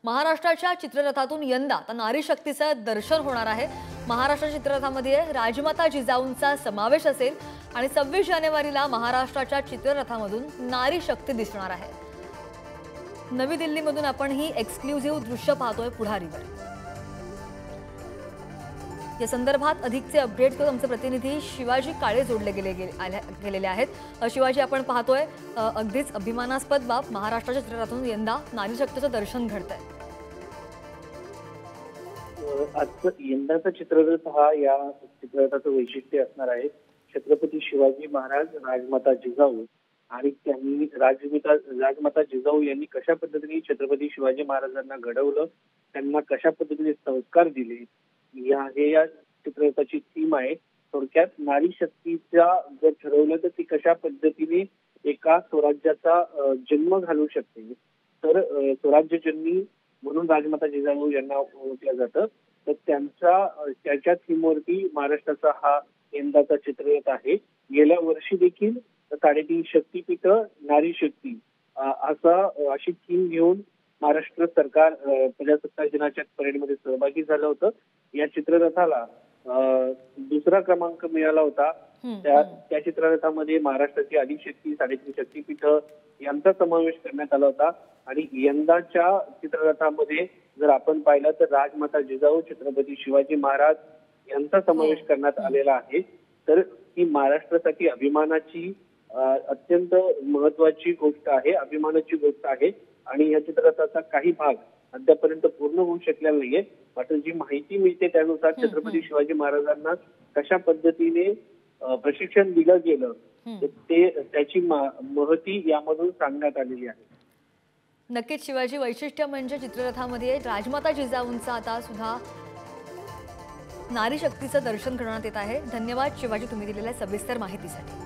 महाराष्ट्राच्या चित्ररथातून यंदा आता नारी शक्तीचं दर्शन होणार आहे। महाराष्ट्र चित्ररथामध्ये राजमाता जिजाऊंचा समावेश असेल आणि 26 जानेवारीला महाराष्ट्राच्या चित्ररथामधून नारी शक्ती दिसणार आहे। नवी दिल्लीमधून आपण ही एक्सक्लुझिव्ह दृश्य पाहतोय पुढारीवर। या संदर्भात अधिकचे अपडेट्स घेऊन आमचे प्रतिनिधी शिवाजी काळे जोडले गेलेले आहेत। शिवाजी, आपण पाहतोय अगदीच अभिमानास्पद बाब, महाराष्ट्राच्या चित्ररथातून यंदा नारी शक्तीचं दर्शन घडतंय। आजचं यंदाचा चित्ररथ हा या चित्ररथाचं वैशिष्ट्य असणार आहे। छत्रपती शिवाजी महाराज, राजमाता जिजाऊ आणि त्यांनी राजमाता जिजाऊ यांनी कशा पद्धतीने छत्रपती शिवाजी महाराजांना घडवलं, त्यांना कशा पद्धतीने संस्कार दिले, या चित्ररथाची थीम आहे। थोडक्यात नारी शक्तीचा जर ठरवलं तर ती कशा पद्धतीने एका स्वराज्याचा जन्म घालू शकते, तर स्वराज्य जन्मी म्हणून राजमाता जिजाऊ यांना ओळखलं जातं। तर त्याच्या थीमवरती महाराष्ट्राचा हा यंदाचा चित्ररथ आहे। गेल्या वर्षी देखील 3.5 शक्तीपीठ नारी शक्ती अशी थीम घेऊन महाराष्ट्र सरकार प्रजासत्ताक दिनाच्या परेडमध्ये सहभागी झालं होतं। या चित्ररथाला दुसरा क्रमांक मिळाला होता। त्या चित्ररथामध्ये महाराष्ट्राची आदिशक्ती, 3.5 शक्तीपीठ यांचा समावेश करण्यात आला होता। आणि यंदाच्या चित्ररथामध्ये जर आपण पाहिलं तर राजमाता जिजाऊ, छत्रपती शिवाजी महाराज यांचा समावेश करण्यात आलेला आहे। तर ही महाराष्ट्रासाठी अभिमानाची अत्यंत महत्वाची गोष्ट आहे, अभिमानाची गोष्ट आहे। आणि या चित्ररथाचा काही भाग अद्यापर्यंत पूर्ण होऊ शकलेला नाहीये, मात्र जी माहिती मिळते त्यानुसार छत्रपती शिवाजी महाराजांना कशा पद्धतीने प्रशिक्षण दिलं गेलं त्याची महती यामधून सांगण्यात आलेली आहे। नक्कीच शिवाजी, वैशिष्ट्य म्हणजे चित्ररथामध्ये राजमाता जिजाऊंचा आता सुद्धा नारी शक्तीचं दर्शन करण्यात येत आहे। धन्यवाद शिवाजी, तुम्ही दिलेल्या सविस्तर माहितीसाठी।